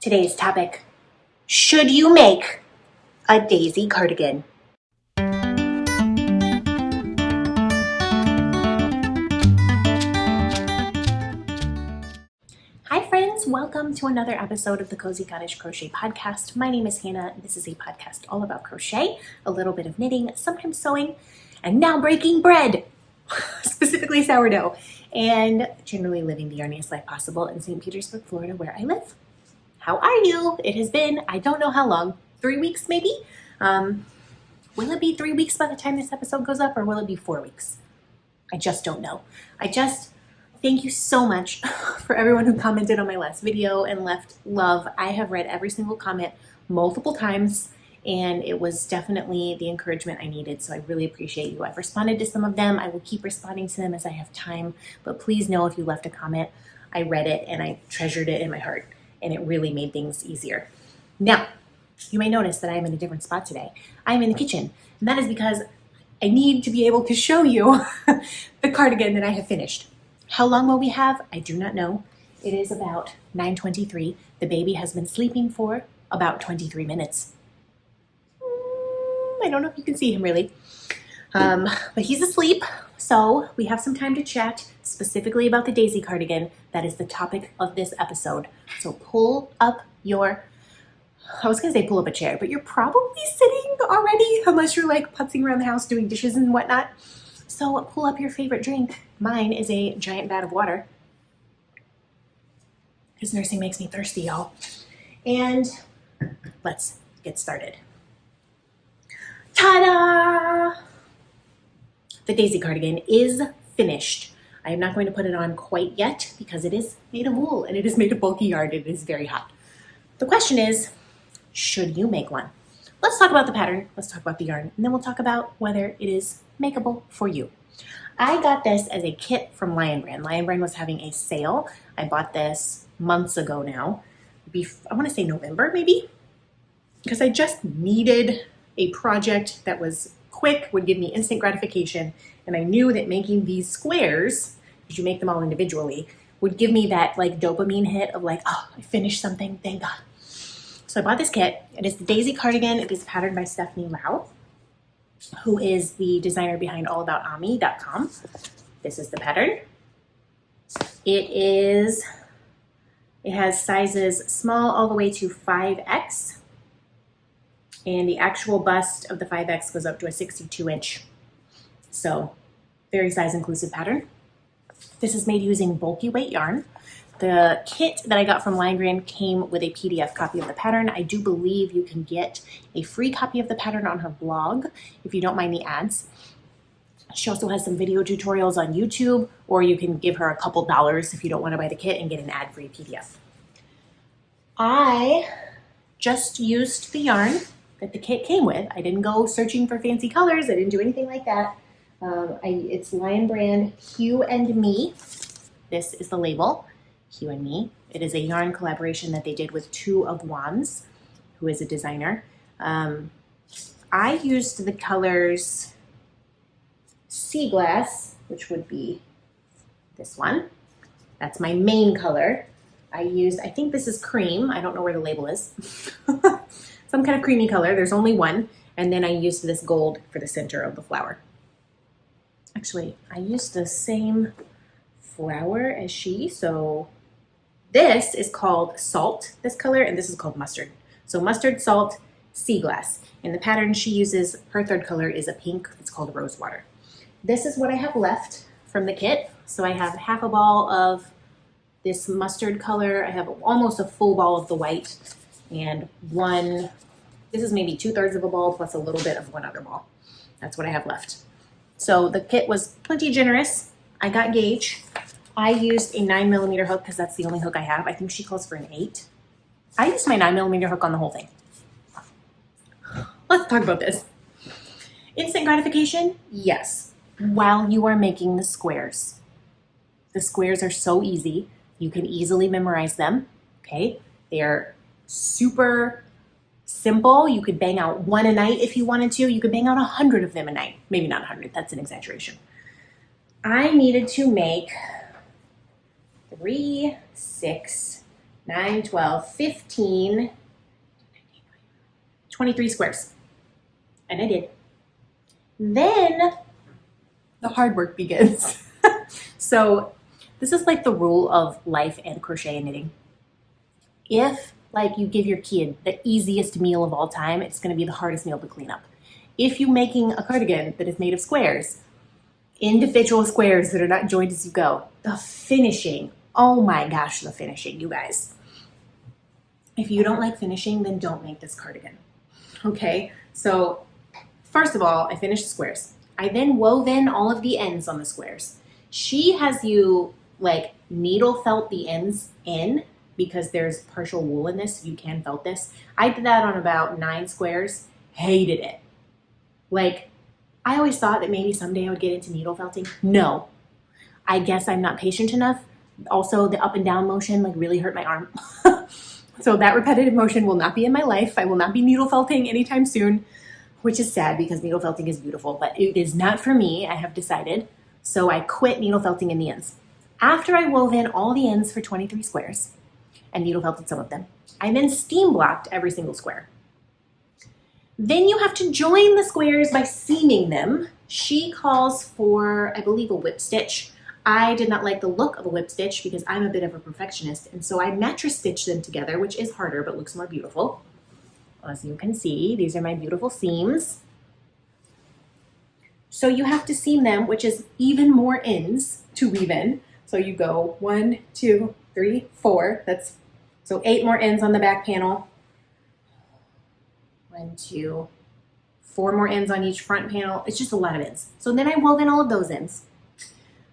Today's topic, should you make a Daisy cardigan? Hi friends, welcome to another episode of the Cozy Cottage Crochet podcast. My name is Hannah. This is a podcast all about crochet, a little bit of knitting, sometimes sewing, and now breaking bread, specifically sourdough, and generally living the yarniest life possible in St. Petersburg, Florida, where I live. How are you? It has been, I don't know how long, 3 weeks maybe? Will it be 3 weeks by the time this episode goes up, or will it be 4 weeks? I just don't know. Thank you so much for everyone who commented on my last video and left love. I have read every single comment multiple times, and it was definitely the encouragement I needed, so I really appreciate you. I've responded to some of them. I will keep responding to them as I have time, but please know if you left a comment, I read it and I treasured it in my heart, and it really made things easier. Now, you may notice that I am in a different spot today. I am in the kitchen, and that is because I need to be able to show you the cardigan that I have finished. How long will we have? I do not know. It is about 9:23. The baby has been sleeping for about 23 minutes. I don't know if you can see him really, but he's asleep. So we have some time to chat specifically about the Daisy cardigan. That is the topic of this episode. So pull up your, I was going to say pull up a chair, but you're probably sitting already unless you're like putzing around the house doing dishes and whatnot. So pull up your favorite drink. Mine is a giant vat of water because nursing makes me thirsty, y'all. And let's get started. Ta-da! The Daisy cardigan is finished. I am not going to put it on quite yet because it is made of wool and it is made of bulky yarn. It is very hot. The question is, should you make one? Let's talk about the pattern. Let's talk about the yarn, and then we'll talk about whether it is makeable for you. I got this as a kit from Lion Brand. Lion Brand was having a sale. I bought this months ago now. I want to say November maybe, because I just needed a project that was quick, would give me instant gratification, and I knew that making these squares, because you make them all individually, would give me that like dopamine hit of like, oh, I finished something, thank God. So I bought this kit. It is the Daisy cardigan. It is patterned by Stephanie Lau, who is the designer behind allaboutami.com. This is the pattern. It has sizes small all the way to 5X, and the actual bust of the 5X goes up to a 62-inch. So very size inclusive pattern. This is made using bulky weight yarn. The kit that I got from Lion Brand came with a PDF copy of the pattern. I do believe you can get a free copy of the pattern on her blog if you don't mind the ads. She also has some video tutorials on YouTube, or you can give her a couple dollars if you don't want to buy the kit and get an ad-free PDF. I just used the yarn that the kit came with. I didn't go searching for fancy colors. I didn't do anything like that. It's Lion Brand Hue and Me. This is the label. Hue and Me. It is a yarn collaboration that they did with Two of Wands, who is a designer. I used the colors Sea Glass, which would be this one. That's my main color. I think this is cream. I don't know where the label is. Some kind of creamy color. There's only one. And then I used this gold for the center of the flower. Actually, I used the same flower as she, so this is called Salt, this color, and this is called Mustard. So Mustard, Salt, Sea Glass. In the pattern she uses, her third color is a pink. It's called Rose Water. This is what I have left from the kit. So I have half a ball of this mustard color. I have almost a full ball of the white, and this is maybe 2/3 of a ball plus a little bit of one other ball. That's what I have left. So the kit was plenty generous. I got gauge. I used a 9mm hook because that's the only hook I have. I think she calls for an 8. I used my 9mm hook on the whole thing. Let's talk about this. Instant gratification? Yes. While you are making the squares. The squares are so easy. You can easily memorize them. Okay? They are super simple. You could bang out one a night if you wanted to. You could bang out 100 of them a night. Maybe not 100. That's an exaggeration. I needed to make 3, 6, 9, 12, 15, 23 squares. And I did. Then the hard work begins. So this is like the rule of life and crochet and knitting. If like you give your kid the easiest meal of all time, it's going to be the hardest meal to clean up. If you're making a cardigan that is made of squares, individual squares that are not joined as you go, the finishing, oh my gosh, the finishing, you guys. If you don't like finishing, then don't make this cardigan. Okay, so first of all, I finished the squares. I then wove in all of the ends on the squares. She has you like needle felt the ends in because there's partial wool in this, so you can felt this. I did that on about 9 squares, hated it. Like, I always thought that maybe someday I would get into needle felting. No, I guess I'm not patient enough. Also, the up and down motion like really hurt my arm. So that repetitive motion will not be in my life. I will not be needle felting anytime soon, which is sad because needle felting is beautiful, but it is not for me, I have decided. So I quit needle felting in the ends. After I wove in all the ends for 23 squares and needle felted some of them, I then steam blocked every single square. Then you have to join the squares by seaming them. She calls for, I believe, a whip stitch. I did not like the look of a whip stitch because I'm a bit of a perfectionist, and so I mattress stitched them together, which is harder but looks more beautiful. As you can see, these are my beautiful seams. So you have to seam them, which is even more ends to weave in. So you go 1, 2, 3, 4. That's so 8 more ends on the back panel. 1, 2, 4 more ends on each front panel. It's just a lot of ends. So then I wove in all of those ends.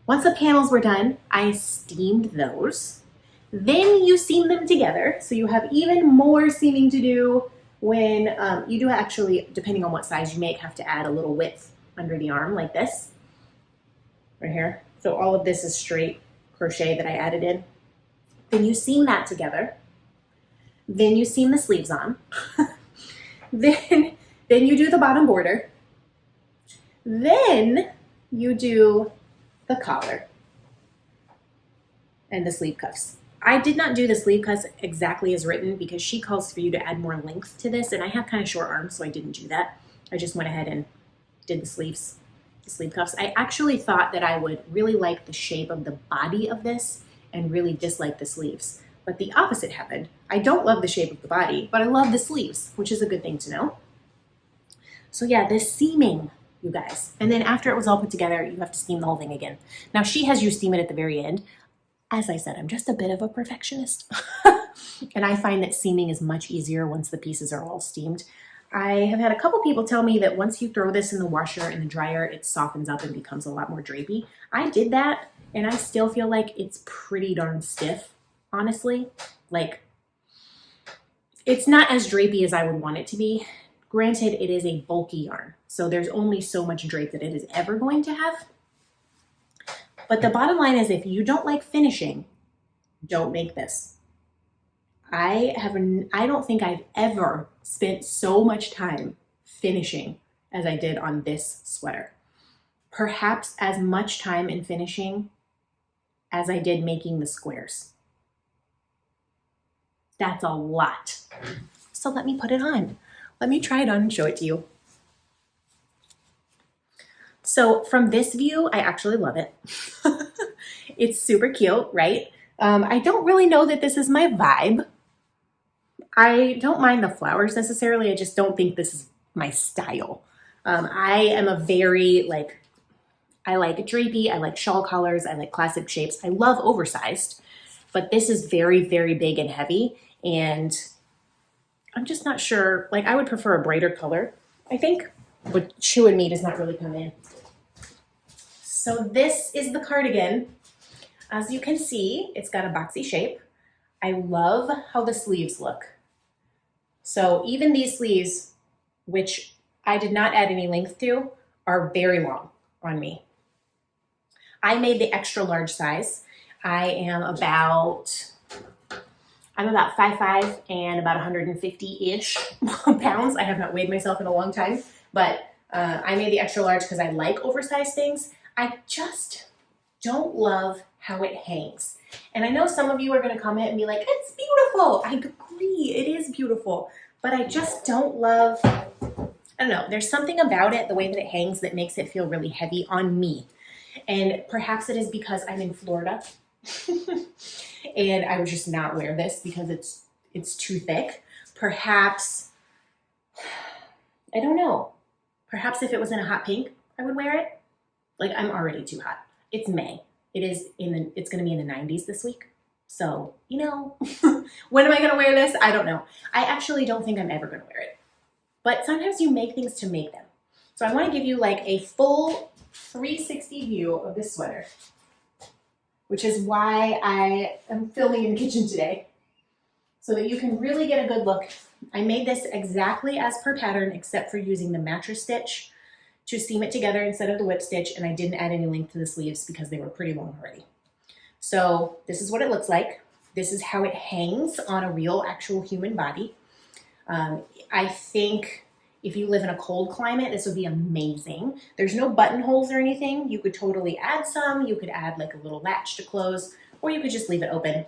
Once the panels were done, I steamed those. Then you seam them together. So you have even more seaming to do when you do actually, depending on what size you make, have to add a little width under the arm like this, right here. So all of this is straight crochet that I added in. Then you seam that together. Then you seam the sleeves on. Then you do the bottom border. Then you do the collar and the sleeve cuffs. I did not do the sleeve cuffs exactly as written because she calls for you to add more length to this, and I have kind of short arms, so I didn't do that. I just went ahead and did the sleeves, the sleeve cuffs. I actually thought that I would really like the shape of the body of this and really dislike the sleeves, but the opposite happened. I don't love the shape of the body, but I love the sleeves, which is a good thing to know. So yeah, this seaming, you guys. And then after it was all put together, you have to steam the whole thing again. Now she has you steam it at the very end. As I said, I'm just a bit of a perfectionist. And I find that seaming is much easier once the pieces are all steamed. I have had a couple people tell me that once you throw this in the washer and the dryer, it softens up and becomes a lot more drapey. I did that, and I still feel like it's pretty darn stiff, honestly. Like, it's not as drapey as I would want it to be. Granted, it is a bulky yarn, so there's only so much drape that it is ever going to have. But the bottom line is, if you don't like finishing, don't make this. I don't think I've ever spent so much time finishing as I did on this sweater. Perhaps as much time in finishing as I did making the squares. That's a lot. So let me put it on. Let me try it on and show it to you. So from this view, I actually love it. It's super cute, right? I don't really know that this is my vibe. I don't mind the flowers necessarily. I just don't think this is my style. I am a very I like drapey, I like shawl collars, I like classic shapes. I love oversized, but this is very, very big and heavy, and I'm just not sure. Like, I would prefer a brighter color, I think, but Chew and Me does not really come in. So this is the cardigan. As you can see, it's got a boxy shape. I love how the sleeves look. So even these sleeves, which I did not add any length to, are very long on me. I made the extra large size. I'm about 5'5" and about 150-ish pounds. I have not weighed myself in a long time, but I made the extra large because I like oversized things. I just don't love how it hangs. And I know some of you are going to comment and be like, it's beautiful. I agree, it is beautiful. But I just don't love, I don't know, there's something about it, the way that it hangs, that makes it feel really heavy on me. And perhaps it is because I'm in Florida and I would just not wear this because it's too thick. Perhaps, I don't know. Perhaps if it was in a hot pink, I would wear it. Like, I'm already too hot. It's May. It's going to be in the 90s this week. So, you know, when am I going to wear this? I don't know. I actually don't think I'm ever going to wear it. But sometimes you make things to make them. So I want to give you like a full 360 view of this sweater, which is why I am filming in the kitchen today, so that you can really get a good look. I made this exactly as per pattern, except for using the mattress stitch to seam it together instead of the whip stitch, and I didn't add any length to the sleeves because they were pretty long already. So this is what it looks like. This is how it hangs on a real, actual human body. I think if you live in a cold climate, this would be amazing. There's no buttonholes or anything. You could totally add some. You could add like a little latch to close, or you could just leave it open.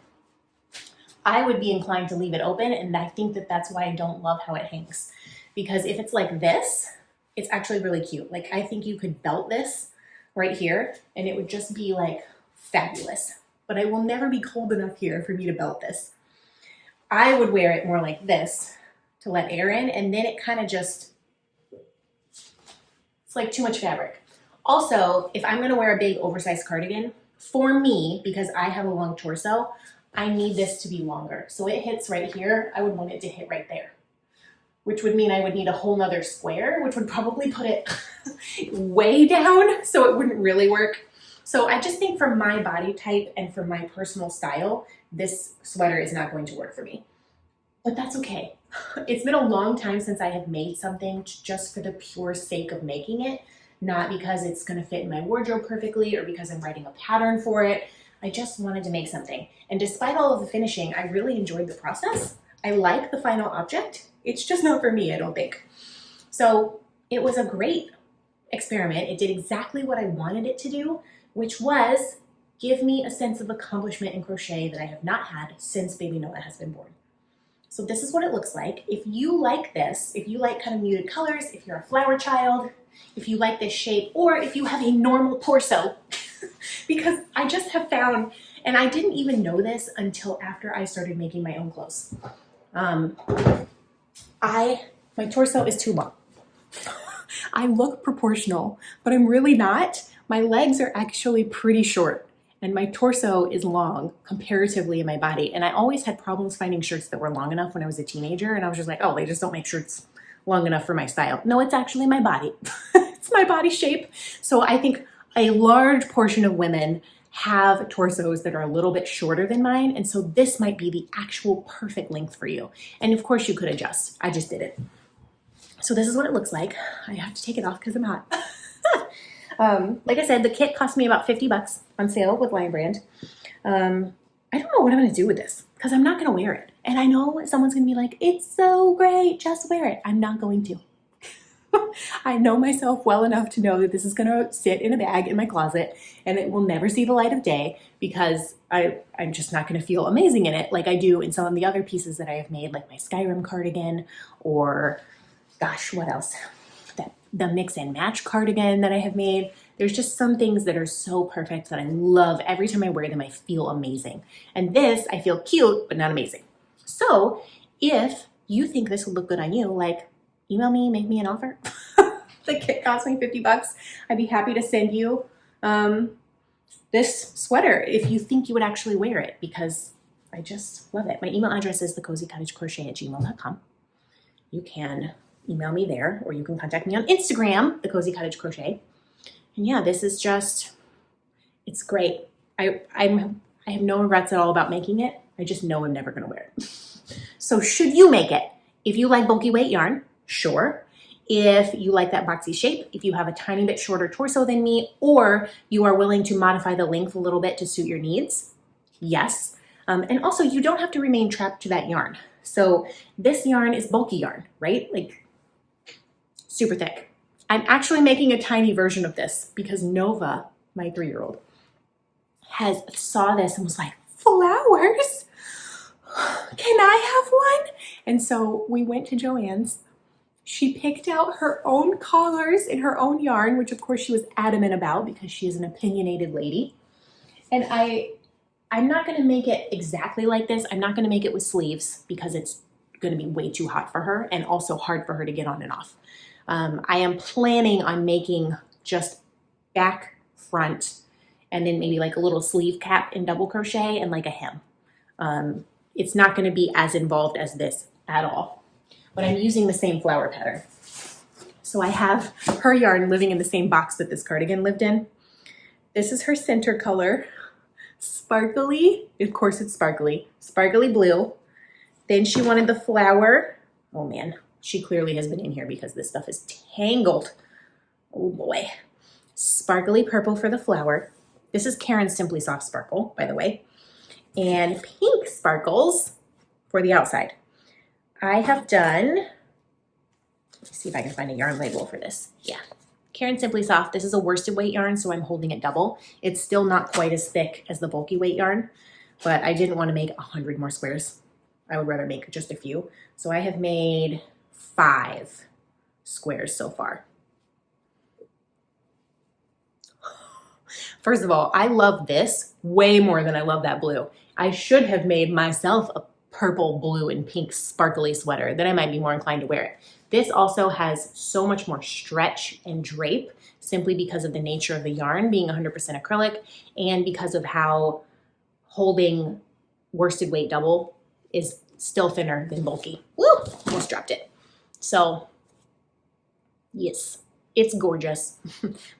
I would be inclined to leave it open, and I think that that's why I don't love how it hangs. Because if it's like this, it's actually really cute. Like, I think you could belt this right here, and it would just be like fabulous. But I will never be cold enough here for me to belt this. I would wear it more like this to let air in, and then it kind of just, it's like too much fabric. Also, if I'm gonna wear a big oversized cardigan, for me, because I have a long torso, I need this to be longer. So it hits right here. I would want it to hit right there, which would mean I would need a whole nother square, which would probably put it way down, so it wouldn't really work. So I just think for my body type and for my personal style, this sweater is not going to work for me. But that's okay. It's been a long time since I have made something just for the pure sake of making it, not because it's gonna fit in my wardrobe perfectly or because I'm writing a pattern for it. I just wanted to make something. And despite all of the finishing, I really enjoyed the process. I like the final object. It's just not for me, I don't think. So it was a great experiment. It did exactly what I wanted it to do, which was give me a sense of accomplishment in crochet that I have not had since baby Noah has been born. So this is what it looks like. If you like this, if you like kind of muted colors, if you're a flower child, if you like this shape, or if you have a normal torso, because I just have found, and I didn't even know this until after I started making my own clothes. My torso is too long. I look proportional, but I'm really not. My legs are actually pretty short, and my torso is long comparatively in my body. And I always had problems finding shirts that were long enough when I was a teenager, and I was just like, oh, they just don't make shirts long enough for my style. No, it's actually my body. It's my body shape. So I think a large portion of women have torsos that are a little bit shorter than mine, and so this might be the actual perfect length for you. And of course you could adjust. I just did it. So this is what it looks like. I have to take it off because I'm hot. Like I said, the kit cost me about 50 bucks on sale with Lion Brand. I don't know what I'm gonna do with this because I'm not gonna wear it. And I know someone's gonna be like, it's so great, just wear it. I'm not going to. I know myself well enough to know that this is gonna sit in a bag in my closet and it will never see the light of day because I'm just not gonna feel amazing in it like I do in some of the other pieces that I have made, like my Skyrim cardigan, or gosh, what else? The mix and match cardigan that I have made. There's just some things that are so perfect that I love. Every time I wear them, I feel amazing. And this, I feel cute, but not amazing. So if you think this would look good on you, like, email me, make me an offer. The kit cost me 50 bucks. I'd be happy to send you this sweater if you think you would actually wear it, because I just love it. My email address is thecozycottagecrochet@gmail.com. You can email me there, or you can contact me on Instagram, The Cozy Cottage Crochet. And yeah, this is just, it's great. I have no regrets at all about making it. I just know I'm never gonna wear it. So should you make it? If you like bulky weight yarn, sure. If you like that boxy shape, if you have a tiny bit shorter torso than me, or you are willing to modify the length a little bit to suit your needs, yes. And also, you don't have to remain trapped to that yarn. So this yarn is bulky yarn, right? Like, super thick. I'm actually making a tiny version of this because Nova, my 3-year-old, saw this and was like, flowers. Can I have one? And so we went to Joann's. She picked out her own colors in her own yarn, which of course she was adamant about because she is an opinionated lady. And I'm not gonna make it exactly like this. I'm not gonna make it with sleeves because it's gonna be way too hot for her and also hard for her to get on and off. I am planning on making just back, front, and then maybe like a little sleeve cap in double crochet and like a hem. It's not gonna be as involved as this at all, but I'm using the same flower pattern. So I have her yarn living in the same box that this cardigan lived in. This is her center color, sparkly, of course it's sparkly, sparkly blue. Then she wanted the flower. Oh man, she clearly has been in here because this stuff is tangled. Oh boy. Sparkly purple for the flower. This is Karen's Simply Soft Sparkle, by the way. And pink sparkles for the outside. I have done, let's see if I can find a yarn label for this. Yeah, Karen Simply Soft. This is a worsted weight yarn, so I'm holding it double. It's still not quite as thick as the bulky weight yarn, but I didn't want to make 100 more squares. I would rather make just a few. So I have made 5 squares so far. First of all, I love this way more than I love that blue. I should have made myself a purple, blue, and pink sparkly sweater. Then I might be more inclined to wear it. This also has so much more stretch and drape simply because of the nature of the yarn being 100% acrylic and because of how holding worsted weight double is still thinner than bulky. Woo! Almost dropped it. So, yes, it's gorgeous.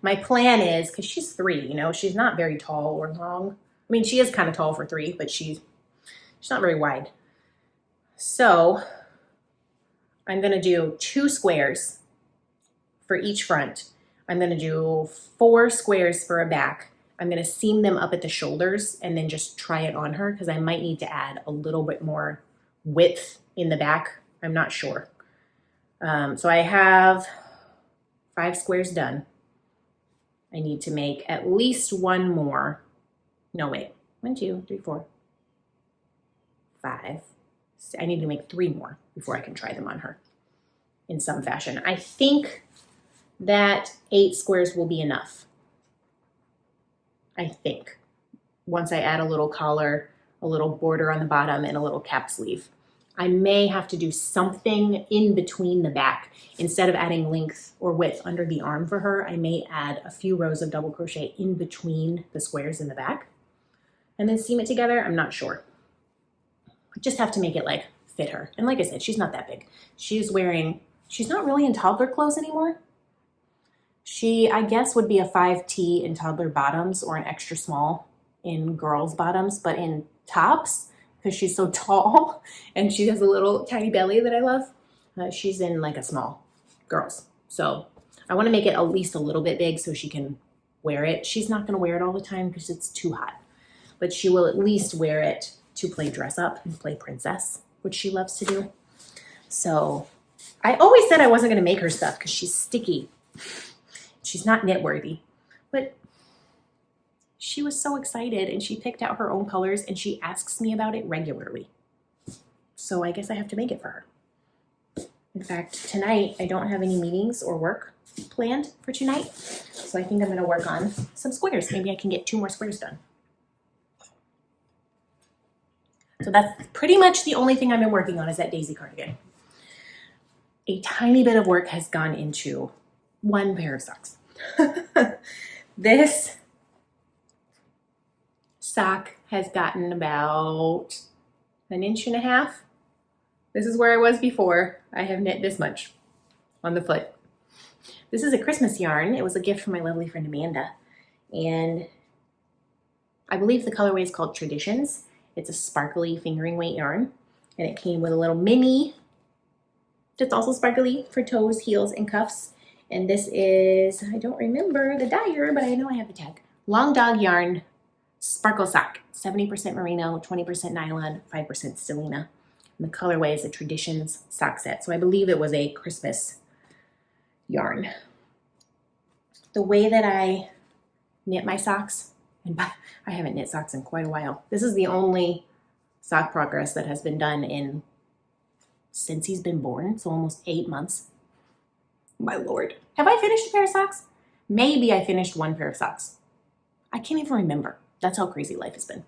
My plan is, because she's 3, you know, she's not very tall or long. I mean, she is kind of tall for 3, but she's not very wide. So I'm gonna do 2 squares for each front. I'm gonna do 4 squares for a back. I'm gonna seam them up at the shoulders and then just try it on her because I might need to add a little bit more width in the back. I'm not sure. So I have 5 squares done. I need to make at least 1 more. No, wait, 1, 2, 3, 4, 5. I need to make 3 more before I can try them on her in some fashion. I think that 8 squares will be enough. I think. Once I add a little collar, a little border on the bottom, and a little cap sleeve. I may have to do something in between the back. Instead of adding length or width under the arm for her, I may add a few rows of double crochet in between the squares in the back and then seam it together. I'm not sure. I just have to make it like fit her. And like I said, she's not that big. She's not really in toddler clothes anymore. She, I guess, would be a 5T in toddler bottoms or an extra small in girls bottoms, but in tops, because she's so tall and she has a little tiny belly that I love, she's in like a small girls. So I want to make it at least a little bit big so she can wear it. She's not going to wear it all the time because it's too hot, but she will at least wear it to play dress up and play princess, which she loves to do. So I always said I wasn't going to make her stuff because she's sticky. She's not knit worthy, but she was so excited and she picked out her own colors and she asks me about it regularly. So I guess I have to make it for her. In fact, tonight I don't have any meetings or work planned for tonight. So I think I'm going to work on some squares. Maybe I can get 2 more squares done. So that's pretty much the only thing I've been working on is that Daisy cardigan. A tiny bit of work has gone into 1 pair of socks. This sock has gotten about 1.5 inches. This is where I was before. I have knit this much on the foot. This is a Christmas yarn. It was a gift from my lovely friend Amanda. And I believe the colorway is called Traditions. It's a sparkly fingering weight yarn. And it came with a little mini that's also sparkly for toes, heels, and cuffs. And this is, I don't remember the dyer, but I know I have the tag. Long Dog Yarn Sparkle Sock. 70% merino, 20% nylon, 5% stellina. And the colorway is a Traditions sock set. So I believe it was a Christmas yarn. The way that I knit my socks And I haven't knit socks in quite a while. This is the only sock progress that has been done since he's been born, so almost 8 months. My Lord. Have I finished a pair of socks? Maybe I finished 1 pair of socks. I can't even remember. That's how crazy life has been.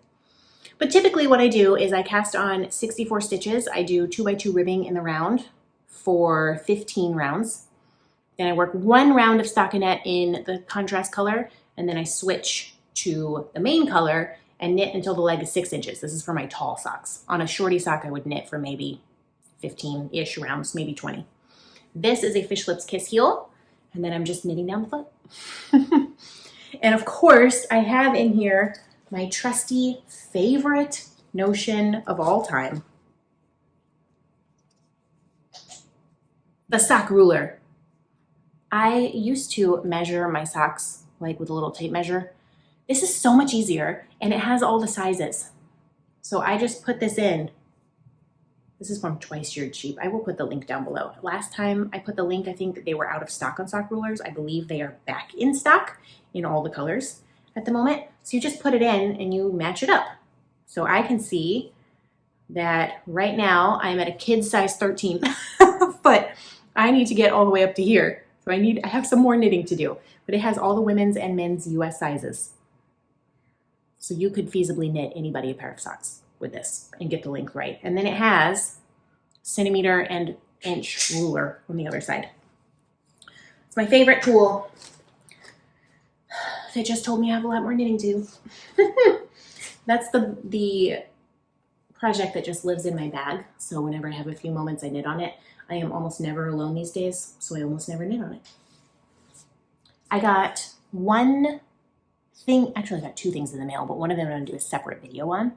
But typically what I do is I cast on 64 stitches. I do 2x2 ribbing in the round for 15 rounds. Then I work 1 round of stockinette in the contrast color, and then I switch to the main color and knit until the leg is 6 inches. This is for my tall socks. On a shorty sock, I would knit for maybe 15-ish rounds, maybe 20. This is a Fish Lips Kiss heel, and then I'm just knitting down the foot. And of course, I have in here my trusty favorite notion of all time, the sock ruler. I used to measure my socks like with a little tape measure. This is so much easier, and it has all the sizes. So I just put this in. This is from Twice Sheared Sheep. I will put the link down below. Last time I put the link, I think that they were out of stock on sock rulers. I believe they are back in stock in all the colors at the moment. So you just put it in and you match it up. So I can see that right now I'm at a kid size 13, but I need to get all the way up to here. So I have some more knitting to do, but it has all the women's and men's US sizes. So you could feasibly knit anybody a pair of socks with this and get the length right. And then it has centimeter and inch ruler on the other side. It's my favorite tool. They just told me I have a lot more knitting to do. That's the project that just lives in my bag. So whenever I have a few moments, I knit on it. I am almost never alone these days, so I almost never knit on it. I got one thing, actually I got 2 things in the mail, but one of them I'm going to do a separate video on.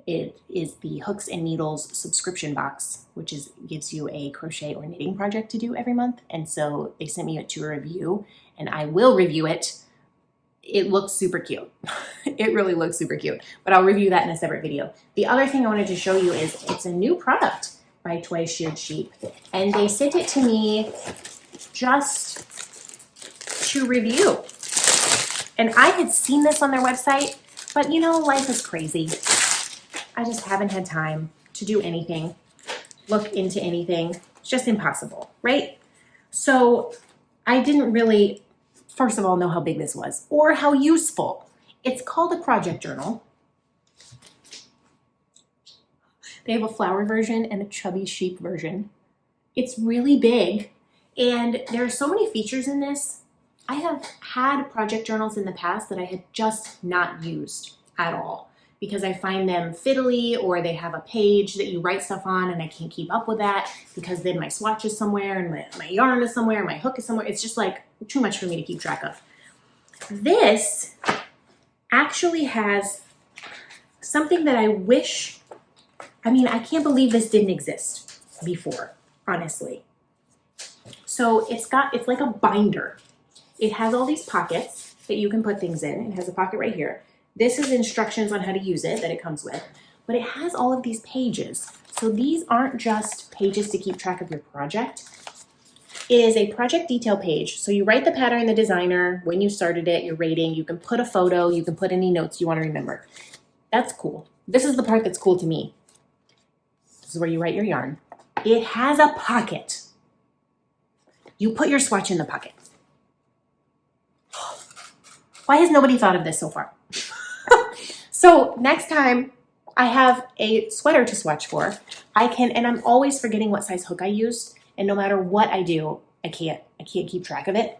It is the Hooks and Needles subscription box, which gives you a crochet or knitting project to do every month. And so they sent me it to review, and I will review it. It looks super cute. It really looks super cute, but I'll review that in a separate video. The other thing I wanted to show you is it's a new product by Twice Sheared Sheep, and they sent it to me just to review. And I had seen this on their website, but you know, life is crazy. I just haven't had time to do anything, look into anything. It's just impossible, right? So I didn't really, first of all, know how big this was or how useful. It's called a project journal. They have a flower version and a chubby sheep version. It's really big, and there are so many features in this. I have had project journals in the past that I had just not used at all because I find them fiddly, or they have a page that you write stuff on and I can't keep up with that because then my swatch is somewhere and my yarn is somewhere and my hook is somewhere. It's just like too much for me to keep track of. This actually has something that I wish, I mean, I can't believe this didn't exist before, honestly. So it's like a binder. It has all these pockets that you can put things in. It has a pocket right here. This is instructions on how to use it that it comes with, but it has all of these pages. So these aren't just pages to keep track of your project. It is a project detail page. So you write the pattern, the designer, when you started it, your rating, you can put a photo, you can put any notes you want to remember. That's cool. This is the part that's cool to me. This is where you write your yarn. It has a pocket. You put your swatch in the pocket. Why has nobody thought of this so far? So next time I have a sweater to swatch for, and I'm always forgetting what size hook I used, and no matter what I do, I can't keep track of it.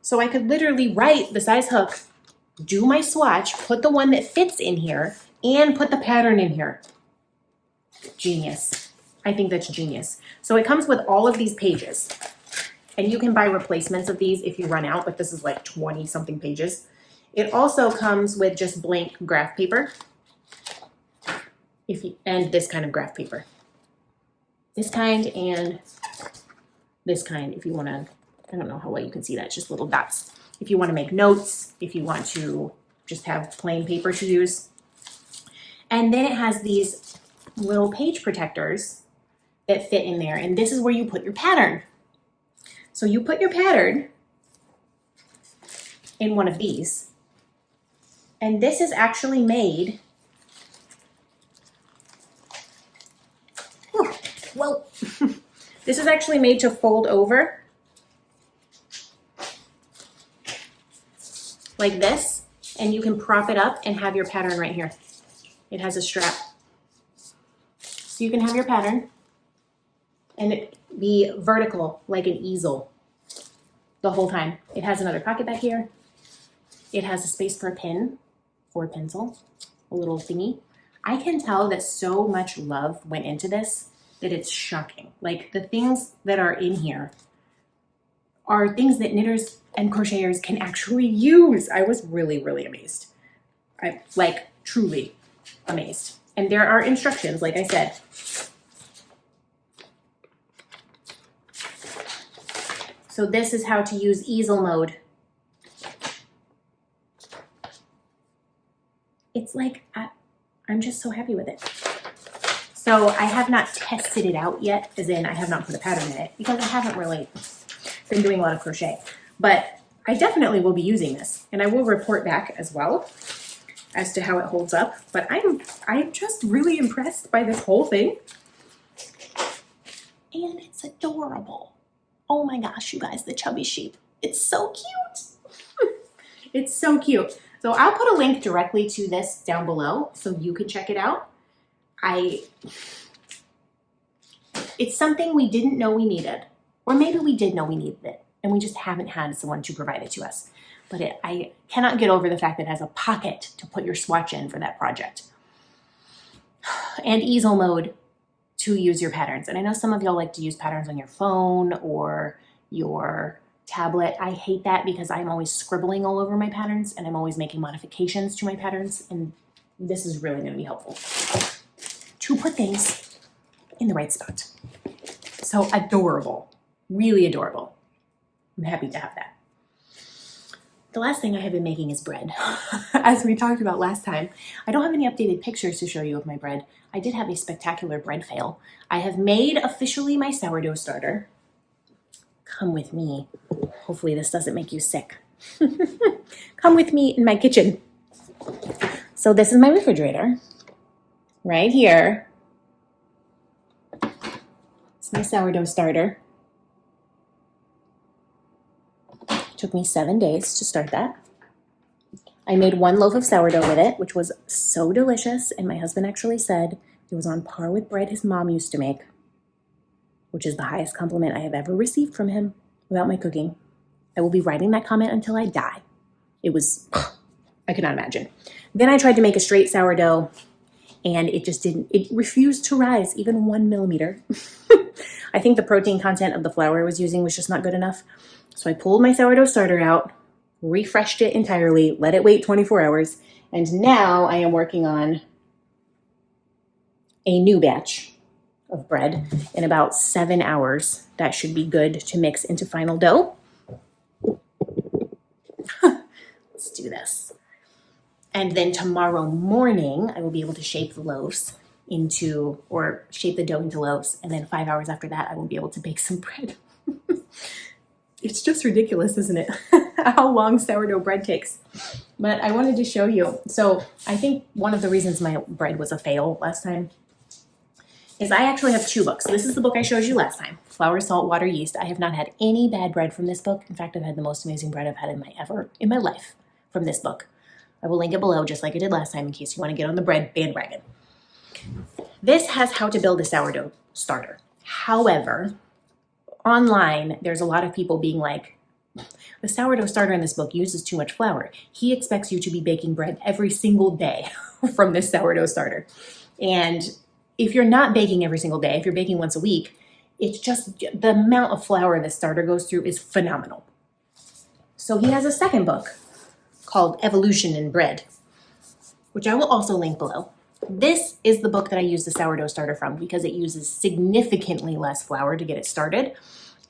So I could literally write the size hook, do my swatch, put the one that fits in here, and put the pattern in here. Genius. I think that's genius. So it comes with all of these pages, and you can buy replacements of these if you run out, but this is like 20 something pages. It also comes with just blank graph paper, and this kind of graph paper. This kind and this kind, if you want to, I don't know how well you can see that, it's just little dots. If you want to make notes, if you want to just have plain paper to use. And then it has these little page protectors that fit in there, and this is where you put your pattern. So you put your pattern in one of these, And this is actually made, well, this is actually made to fold over like this, and you can prop it up and have your pattern right here. It has a strap. So you can have your pattern and it be vertical like an easel the whole time. It has another pocket back here. It has a space for a pin or a pencil, a little thingy. I can tell that so much love went into this that it's shocking. Like the things that are in here are things that knitters and crocheters can actually use. I was really, really amazed. I like truly amazed. And there are instructions, like I said. So this is how to use easel mode. It's like, I'm just so happy with it. So I have not tested it out yet, as in I have not put a pattern in it because I haven't really been doing a lot of crochet. But I definitely will be using this and I will report back as well as to how it holds up. But I'm just really impressed by this whole thing. And it's adorable. Oh my gosh, you guys, the chubby sheep. It's so cute. It's so cute. So I'll put a link directly to this down below so you can check it out. It's something we didn't know we needed, or maybe we did know we needed it and we just haven't had someone to provide it to us. But I cannot get over the fact that it has a pocket to put your swatch in for that project. And easel mode to use your patterns. And I know some of y'all like to use patterns on your phone or your tablet. I hate that because I'm always scribbling all over my patterns and I'm always making modifications to my patterns. And this is really going to be helpful to put things in the right spot. So adorable, really adorable. I'm happy to have that. The last thing I have been making is bread. As we talked about last time, I don't have any updated pictures to show you of my bread. I did have a spectacular bread fail. I have made officially my sourdough starter. Come with me. Hopefully this doesn't make you sick. Come with me in my kitchen. So this is my refrigerator. Right here. It's my sourdough starter. Took me 7 days to start that. I made 1 loaf of sourdough with it, which was so delicious. And my husband actually said it was on par with bread his mom used to make, which is the highest compliment I have ever received from him about my cooking. I will be writing that comment until I die. It was, I could not imagine. Then I tried to make a straight sourdough and it just didn't, it refused to rise even 1 millimeter. I think the protein content of the flour I was using was just not good enough. So I pulled my sourdough starter out, refreshed it entirely, let it wait 24 hours, and now I am working on a new batch of bread in about 7 hours. That should be good to mix into final dough. Let's do this. And then tomorrow morning, I will be able to shape the loaves into, or shape the dough into loaves. And then 5 hours after that, I will be able to bake some bread. It's just ridiculous, isn't it? How long sourdough bread takes. But I wanted to show you. So I think one of the reasons my bread was a fail last time is I actually have 2 books. This is the book I showed you last time, Flour, Salt, Water, Yeast. I have not had any bad bread from this book. In fact, I've had the most amazing bread I've had in my life from this book. I will link it below just like I did last time in case you want to get on the bread bandwagon. This has how to build a sourdough starter. However, online, there's a lot of people being like, the sourdough starter in this book uses too much flour. He expects you to be baking bread every single day from this sourdough starter. And if you're not baking every single day, if you're baking once a week, it's just the amount of flour the starter goes through is phenomenal. So he has a second book called Evolution in Bread, which I will also link below. This is the book that I use the sourdough starter from because it uses significantly less flour to get it started.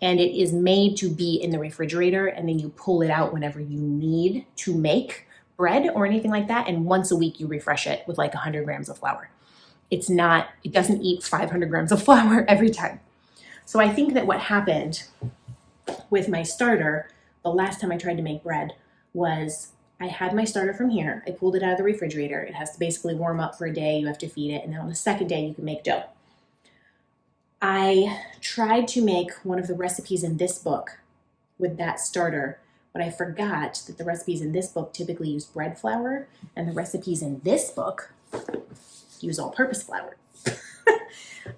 And it is made to be in the refrigerator and then you pull it out whenever you need to make bread or anything like that. And once a week you refresh it with like 100 grams of flour. It doesn't eat 500 grams of flour every time. So I think that what happened with my starter the last time I tried to make bread was I had my starter from here. I pulled it out of the refrigerator. It has to basically warm up for a day. You have to feed it. And then on the second day, you can make dough. I tried to make one of the recipes in this book with that starter, but I forgot that the recipes in this book typically use bread flour, and the recipes in this book use all-purpose flour.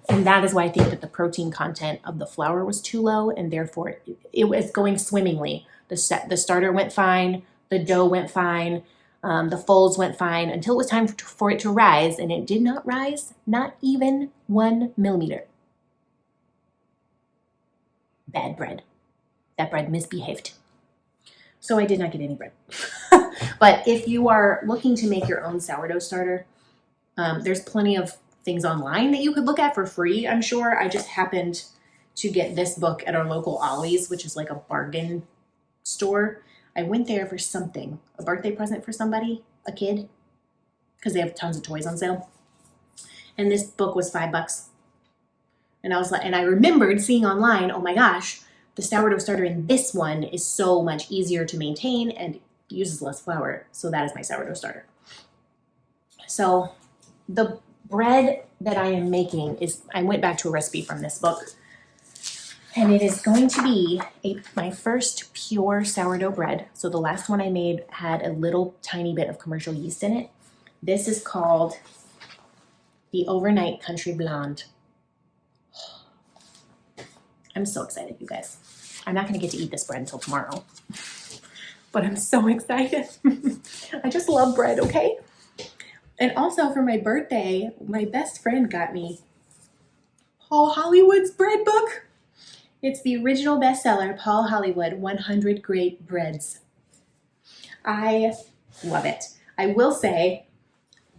And that is why I think that the protein content of the flour was too low, and therefore it was going swimmingly. The starter went fine, the dough went fine, the folds went fine until it was time for it to rise, and it did not rise, not even 1 millimeter. Bad bread. That bread misbehaved. So I did not get any bread. But if you are looking to make your own sourdough starter, there's plenty of things online that you could look at for free, I'm sure. I just happened to get this book at our local Ollie's, which is like a bargain store. I went there for something, a birthday present for somebody, a kid, because they have tons of toys on sale. And this book was $5. And I was like, and I remembered seeing online, oh my gosh, the sourdough starter in this one is so much easier to maintain and uses less flour. So that is my sourdough starter. So the bread that I am making is, I went back to a recipe from this book, and it is going to be my first pure sourdough bread. So the last one I made had a little tiny bit of commercial yeast in it. This is called the Overnight Country Blonde. I'm so excited, you guys. I'm not gonna get to eat this bread until tomorrow, but I'm so excited. I just love bread, okay? And also for my birthday, my best friend got me Paul Hollywood's bread book. It's the original bestseller, Paul Hollywood, 100 Great Breads. I love it. I will say,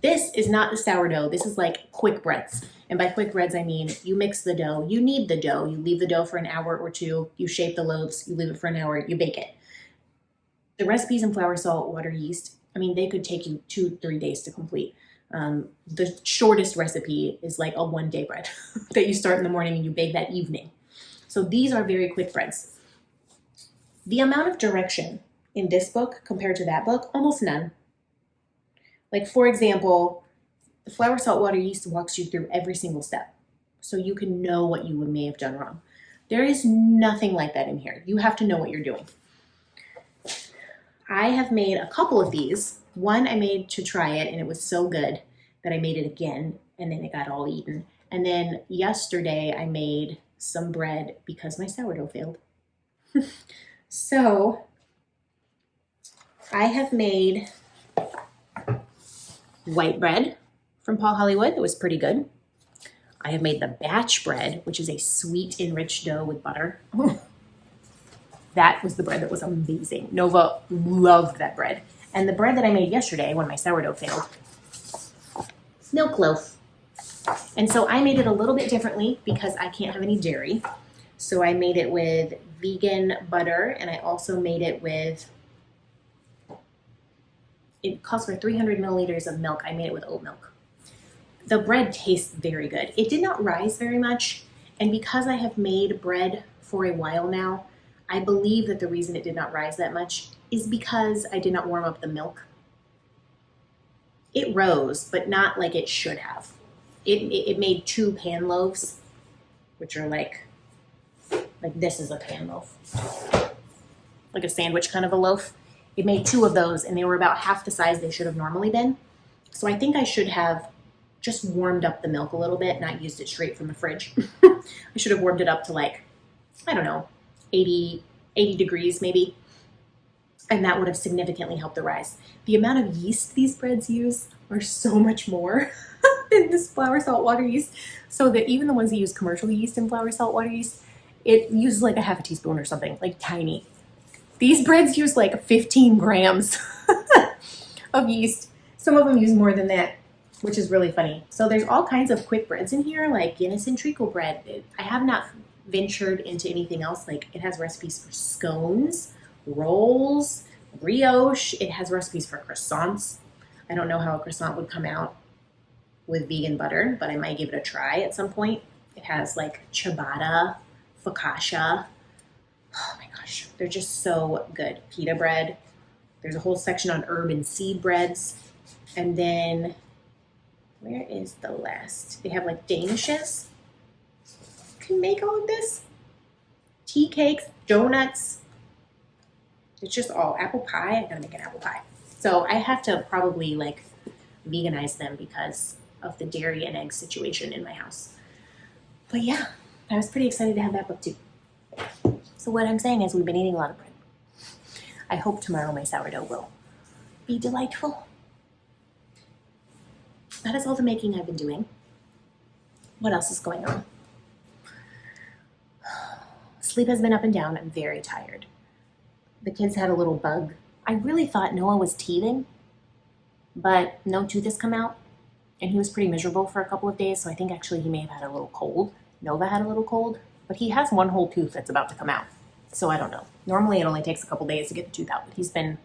this is not the sourdough. This is like quick breads. And by quick breads, I mean you mix the dough. You knead the dough. You leave the dough for an hour or two. You shape the loaves. You leave it for an hour. You bake it. The recipes in flour, salt, water, yeast, I mean, they could take you 2-3 days to complete. The shortest recipe is like a 1-day bread that you start in the morning and you bake that evening. So these are very quick breads. The amount of direction in this book compared to that book, almost none. Like, for example, the flour, salt, water, yeast walks you through every single step, so you can know what you may have done wrong. There is nothing like that in here. You have to know what you're doing. I have made a couple of these. One I made to try it, and it was so good that I made it again, and then it got all eaten. And then yesterday I made some bread because my sourdough failed. So I have made white bread from Paul Hollywood. It was pretty good. I have made the batch bread, which is a sweet enriched dough with butter. That was the bread that was amazing. Nova loved that bread. And the bread that I made yesterday when my sourdough failed, milk loaf. And so I made it a little bit differently because I can't have any dairy. So I made it with vegan butter, and I also made it with, it calls for 300 milliliters of milk. I made it with oat milk. The bread tastes very good. It did not rise very much, and because I have made bread for a while now, I believe that the reason it did not rise that much is because I did not warm up the milk. It rose, but not like it should have. It made 2 pan loaves, which are like this is a pan loaf, like a sandwich kind of a loaf. It made 2 of those, and they were about half the size they should have normally been. So I think I should have just warmed up the milk a little bit, not used it straight from the fridge. I should have warmed it up to, like, I don't know, 80 degrees maybe. And that would have significantly helped the rise. The amount of yeast these breads use are so much more than this flour, salt, water yeast. So that even the ones that use commercial yeast and flour, salt, water yeast, it uses like a half a teaspoon or something, like tiny. These breads use like 15 grams of yeast. Some of them use more than that, which is really funny. So there's all kinds of quick breads in here, like Guinness and treacle bread. I have not ventured into anything else. Like, it has recipes for scones, rolls, brioche. It has recipes for croissants. I don't know how a croissant would come out with vegan butter, but I might give it a try at some point. It has like ciabatta, focaccia. Oh my gosh, they're just so good. Pita bread. There's a whole section on herb and seed breads. And then, where is the last? They have like Danishes. You can make all of this. Tea cakes, donuts. It's just all apple pie. I gotta make an apple pie. So I have to probably like veganize them because of the dairy and egg situation in my house. But yeah, I was pretty excited to have that book too. So what I'm saying is we've been eating a lot of bread. I hope tomorrow my sourdough will be delightful. That is all the making I've been doing. What else is going on? Sleep has been up and down. I'm very tired. The kids had a little bug. I really thought Noah was teething, but no tooth has come out, and he was pretty miserable for a couple of days, so I think actually he may have had a little cold. Nova had a little cold, but he has one whole tooth that's about to come out, so I don't know. Normally it only takes a couple days to get the tooth out, but he's been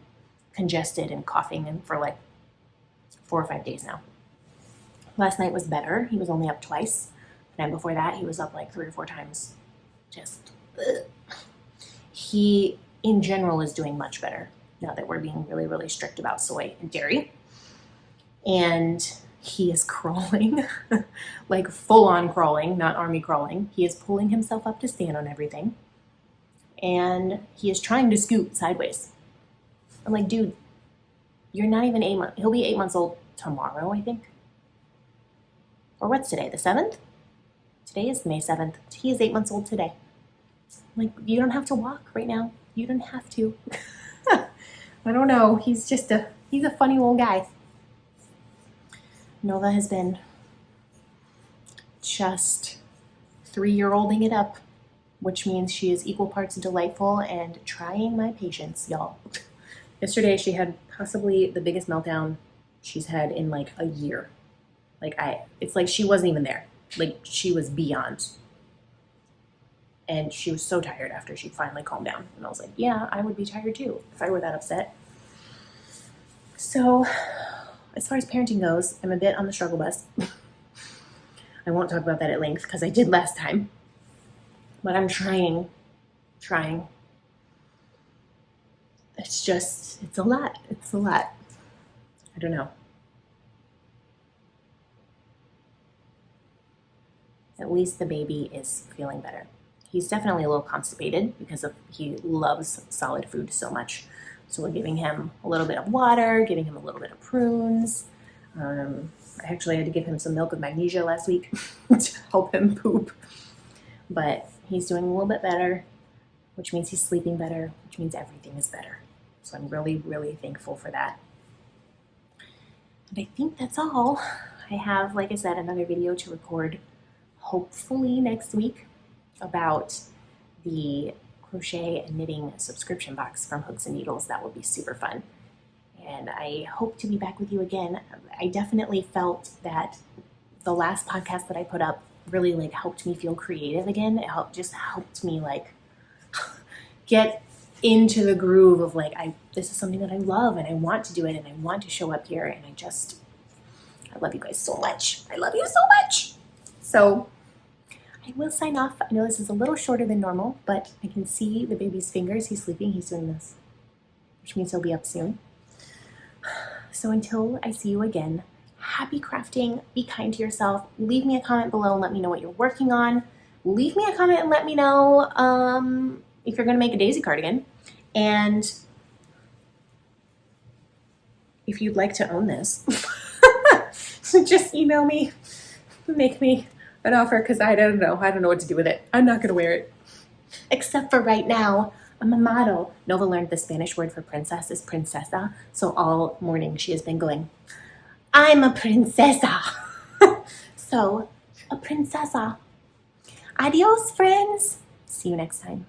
congested and coughing for like 4 or 5 days now. Last night was better. He was only up twice. The night before that, he was up like 3 or 4 times. Just, ugh. He, in general, is doing much better now that we're being really, really strict about soy and dairy. And he is crawling, like full-on crawling, not army crawling. He is pulling himself up to stand on everything. And he is trying to scoot sideways. I'm like, dude, you're not even 8 months. He'll be 8 months old tomorrow, I think. Or what's today, the 7th? Today is May 7th. He is 8 months old today. Like, you don't have to walk right now. You don't have to. I don't know. He's a funny little guy. Nova has been just 3-year-olding it up, which means she is equal parts delightful and trying my patience, y'all. Yesterday, she had possibly the biggest meltdown she's had in like a year. It's like she wasn't even there. Like, she was beyond. And she was so tired after she finally calmed down. And I was like, yeah, I would be tired too if I were that upset. So, as far as parenting goes, I'm a bit on the struggle bus. I won't talk about that at length because I did last time. But I'm trying. It's a lot. I don't know. At least the baby is feeling better. He's definitely a little constipated because he loves solid food so much. So we're giving him a little bit of water, giving him a little bit of prunes. I actually had to give him some milk with magnesia last week to help him poop. But he's doing a little bit better, which means he's sleeping better, which means everything is better. So I'm really, really thankful for that. And I think that's all. I have, like I said, another video to record hopefully next week about the crochet and knitting subscription box from Hooks and Needles. That will be super fun. And I hope to be back with you again. I definitely felt that the last podcast that I put up really like helped me feel creative again. It helped me like get into the groove of like, this is something that I love and I want to do it and I want to show up here. And I love you guys so much. I love you so much. So I will sign off. I know this is a little shorter than normal, but I can see the baby's fingers. He's sleeping. He's doing this, which means he'll be up soon. So until I see you again, happy crafting. Be kind to yourself. Leave me a comment below and let me know what you're working on. Leave me a comment and let me know if you're going to make a Daisy cardigan. And if you'd like to own this, so just email me, make me an offer, because I don't know what to do with it. I'm not going to wear it. Except for right now, I'm a model. Nova learned the Spanish word for princess is princesa, so all morning she has been going, I'm a princesa. So, a princesa. Adios, friends. See you next time.